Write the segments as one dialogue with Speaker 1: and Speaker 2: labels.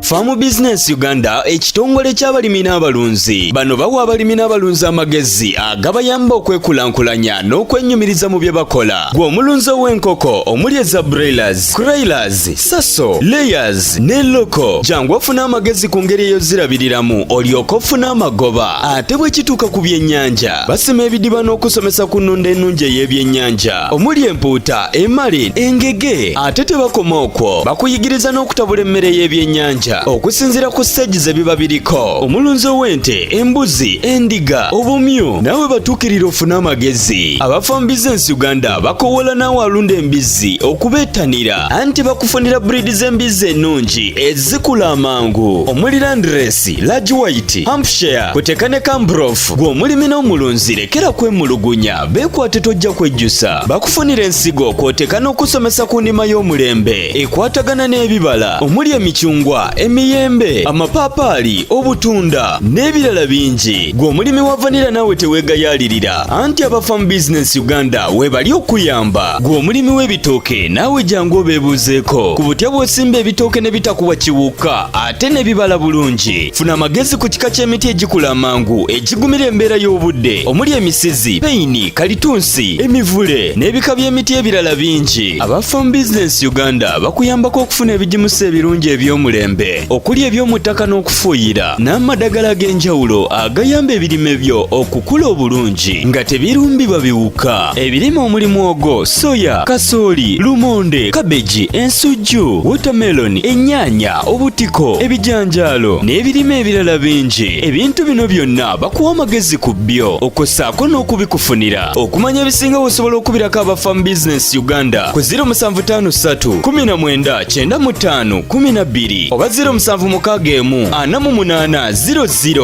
Speaker 1: Farm Business Uganda ekitongole ky'abalimi n'abalunzi. Bano bawa abalimi n'abalunzi amagezi agabayamba okwekulankulanya n'okwenyumiriza mu bye bakola. Gwe omulunzi w'enkoko omuli eza broilers, crailers, saso, layers ne loko. Jangu ofuna amagezi ku ngeri ey'ozirabiriramu olyoke ofune amagoba. Ate bwe kituuka ku byennyanja basima ebidiba n'okusomesa ku nnunda ennungi ey'ebyennyanja omuli empuuta, emali, engege. Ate tebakoma okwo, bakuyigiriza n'okutabula emmere y'ebyennyanja okusinziira ku stage ze biba biriko. Omulunzi w'ente, embuzi, endiga, obumyu nawe batuukirira ofune amagezi. Aba Farm Business Uganda bakowola naawe alunda embizzi okubeetanira anti bakufunira breed z'embizzi ennungi ezikula amangu omuli Landrace, Large White, Hampshire, kuteeka ne Cambrough. Gwe omulimi n'omulunzi lekera kwemulugunya, beekwate tojja kwejjusa. Bakufunira ensigo kw'oteeka n'okusomesa ku ndima y'omulembe ekwatagana n'ebibala omuli emicungwa, emiyembe, amapaapaali, obutunda n'ebirala bingi. Gwe omulimi wa vanilla naawe teweegayaalirira anti aba Farm Business Uganda webali okuyamba. Gwe omulimi w'ebitooke naawe jangu obeebuuzeeko ku butya bw'osimba ebitooke ne bitakuwa kiwuka ate ne bibala bulungi. Funa amagezi ku kika ky'emiti egikula amangu egigumira embeera y'obudde omuli emisizi, peyini, kalitunsi, emivule n'ebika by'emiti ebirala bingi. Aba Farm Business Uganda bakuyambako okufuna ebigimusa ebirungi eby'omulembe okuli eby'omu ttaka n'okufuuyira n'amadagala ag'enjawulo agayamba ebirime byo okukula obulungi nga tebirumbibwa biwuka. Ebirime omuli muwogo, soya, kasooli, lumonde, kabeji, ensujju, watermelon, ennyaanya, obutiko, ebijanjaalo n'ebirime ebirala bingi. Ebintu bino byonna bakuwa amagezi ku byo okossaako n'okubikufunira. Okumanya ebisinga osobola okubirako aba Farm Business Uganda ku 0753 19 95 12 oba 0761 48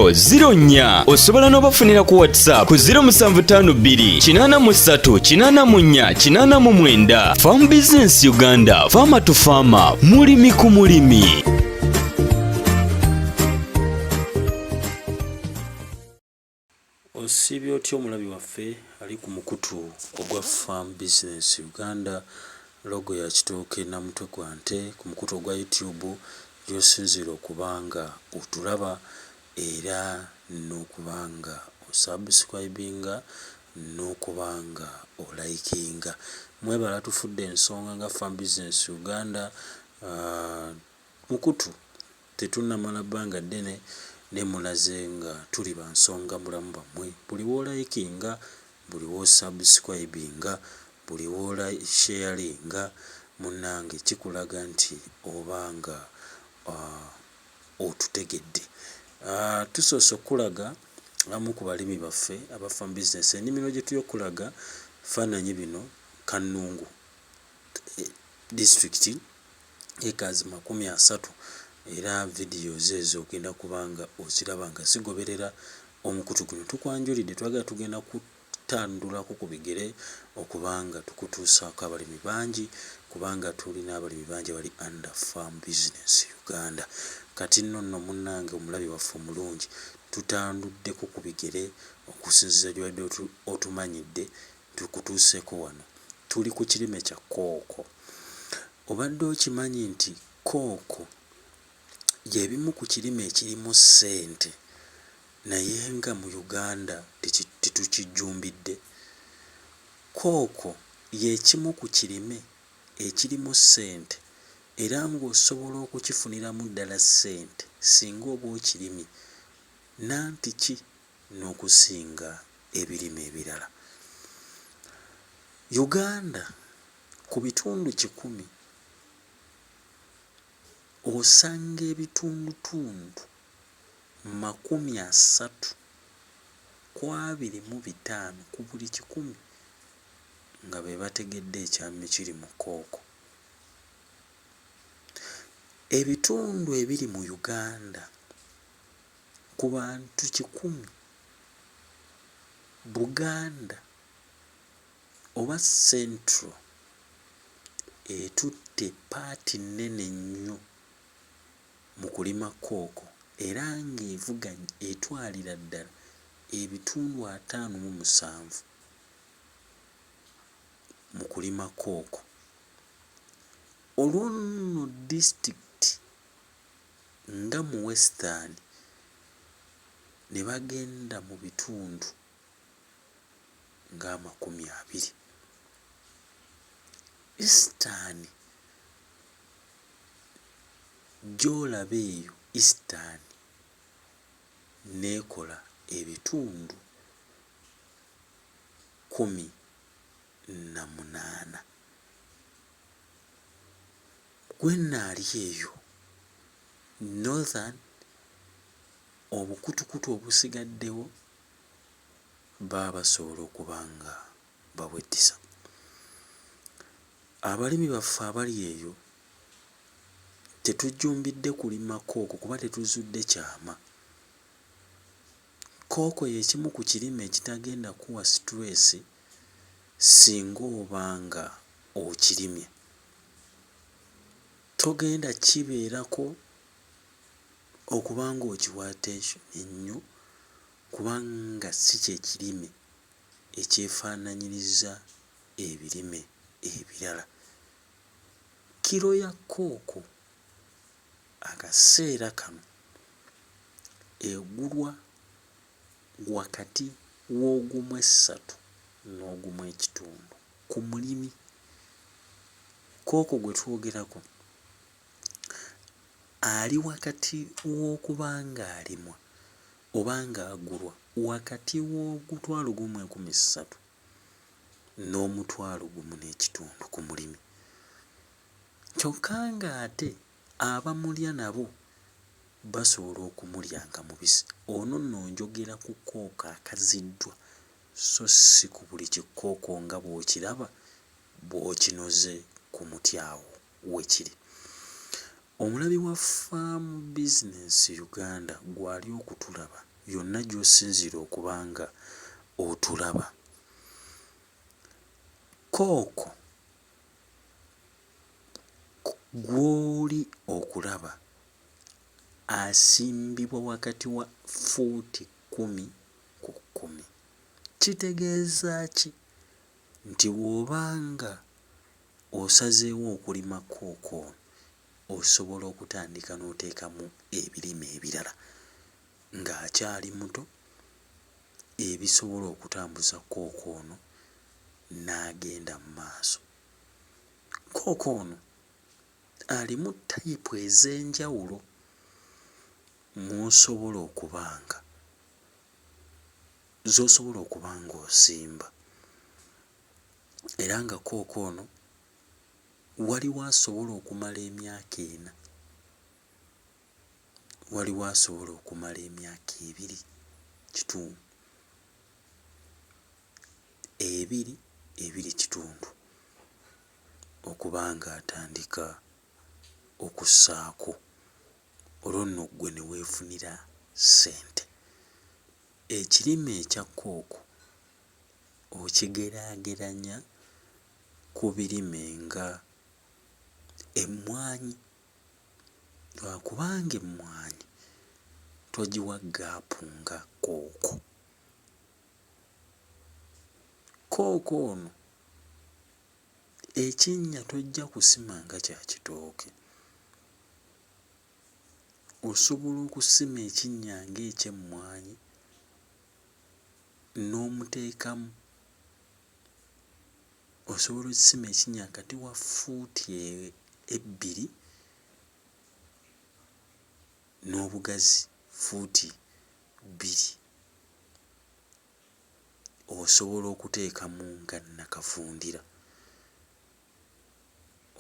Speaker 1: 0004. Osobola n'obafunira ku WhatsApp ku 0752 83 84 89. Farm Business Uganda, farmer to farmer, mulimi ku mulimi.
Speaker 2: Osiibye otya omulabi waffe ali ku mukutu ogwa Farm Business Uganda, logo ya kitooke na mutwe gwa nte ku mukutu ogwa YouTube gy'osinziira okubanga otulaba era n'okubanga osubscribinga n'okubanga olikinga. Mwebala tufudde ensonga nga Farm Business Uganda mukutu tetunnamala bbanga ddene ne mulaze nga tuli bansonga mulamu bammwe. Buli w'olikinga, buli w'osubscribinga, buli w'olisharinga munnange kikulaga nti obanga otutegedde. Tusoose okulaga amu ku balimi baffe aba Farm Business. Ennimiro gye tuyokulaga faananyi bino Kannungu district acres 30 era videos ezo ogenda kubanga oziraba nga zigoberera omukutu guno. Tukwanjulidde twagala tugenda kutandulako ku bigere okubanga tukutuusaako abalimi bangi kubanga tulina abalimi bangi bali under Farm Business Uganda. Kati nno munnange omulabi waffe omulungi tutanduddeko ku bigere okusinziira gy'obadde otumanyidde tukutuuseeko wano. Tuli ku kirime kya koko. Obadde okimanyi nti koko y'ebimu ku kirime ekirimu ssente naye nga mu Uganda tetukijjumbidde. Koko y'ekimu ku kirime ekirimu ssente era ng'osobola okukifuniramu ddala ssente singa oba okirimi nanti ki n'okusinga ebirime ebirala. Uganda ku bitundu 100 osanga ebitundutundu 30 ku buli 100 nga be bategedde ekyama ekiri mu koko. Ebitundu ebiri mu Uganda ku bantu 100 Buganda oba Central etutte paati nnene nnyo mu kulima koko era ng'evuga etwalira ddala ebitundu 57 mu kulima koko. Olwo nno disitulikiti nga mu western ne bagenda mu bitundu nga 20. Eastern gy'olaba eyo Eastern neekola ebitundu 18. Gwe naali eyo Northern obukutukutu obusigaddewo baba basobola okuba nga babweddisa. Abalimi baffe abali eyo tetujjumbidde kulima kooko kuba tetuzudde kyama. Kooko y'ekimu ku kirime ekitagenda kuwa stress singa obanga okirimye. Togenda kibeerako okuba ng'okiwa attention ennyo kubanga si kye kirime ekyefaanaanyiriza ebirime ebirala. Kiro ya kooko akaseera kano egulwa wakati w'ogumu 3 n'ogumu 1 ku mulimi. Kooko gwe twogerako ali wakati w'okuba ng'alimwa oba ng'agulwa wakati w'Ogu$1,300 n'Omu$1,100 ku mulimi. Kyokka ng'ate abamulya nabo basobola okumulya nga mubisi. Ono nno njogera ku kooko akaziddwa so si ku buli kikooko nga bw'okiraba bw'okinoze ku muti awo wekiri. Omulabi wa Farm Business Uganda gw'ali okutulaba yonna gy'osinziira okuba nga otulaba, kooko gw'oli okulaba asimbibwa wakati wa fuuti 10 ku 10. Kitegeeza ki? Nti bw'obanga osazeewo okulima kooko osobola okutandika n'oteekamu ebirime ebirala ng'akyali muto ebisobola okutambuza kooko ono n'agenda mu maaso. Kooko ono alimu tayipu ez'enjawulo z'osobola okuba ng'osimba, era nga kooko ono waliwo asobola okumala emyaka 4, waliwo asobola okumala emyaka 2 kitundu okuba ng'atandika okussaako, olwo nno ggwe ne weefunira ssente. Ekirime ekya kooko okigeraageranya ku birime nga emmwanyi, lwakubanga emmwanyi togiwa gaapu nga kooko. Kooko ono ekinnya tojja kusima nga kya kitooke, osobola okusima ekinnya ng'ekyemmwanyi n'omuteekamu, osobola okisima ekinnya wakati wa fuuti 2 n'obugazi fuuti 2. Osobola okuteekamu nga nnakavundira,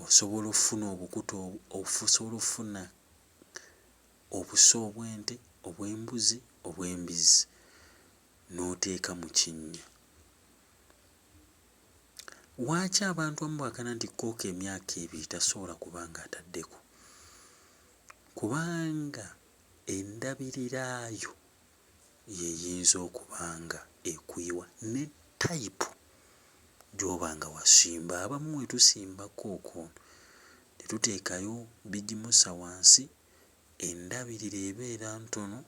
Speaker 2: osobola okufuna obukutu, osobola okufuna obuso obw'ente, obw'embuzi, obw'embizzi n'oteeka mu kinnya. Lwaki abantu abamu baagala nti kooko emyaka 2 tasobola kuba ng'ataddeko? Kubanga endabirirayo y'eyinza okuba nga ekuyiwa ne tayipu gy'oba nga wasimba. Abamu we tusimba kooko ne tuteekayo bigimusa wansi, endabirira ebeera ntono.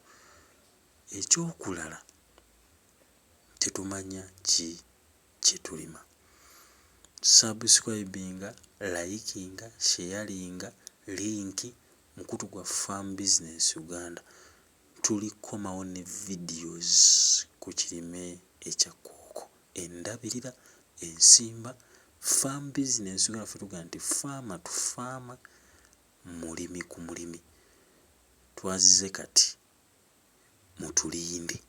Speaker 2: Ekyokulala tetumanya ki kye tulima. Subscribinga, likinga, sharinga, linki mukutu gwa Farm Business Uganda tulikomawo ne videos ku kirime ekya koko, endabirira, ensimba. Farm Business Uganda ffe tugaa nti farmer to farmer, mulimi ku mulimi. Twazize kati mutulinde.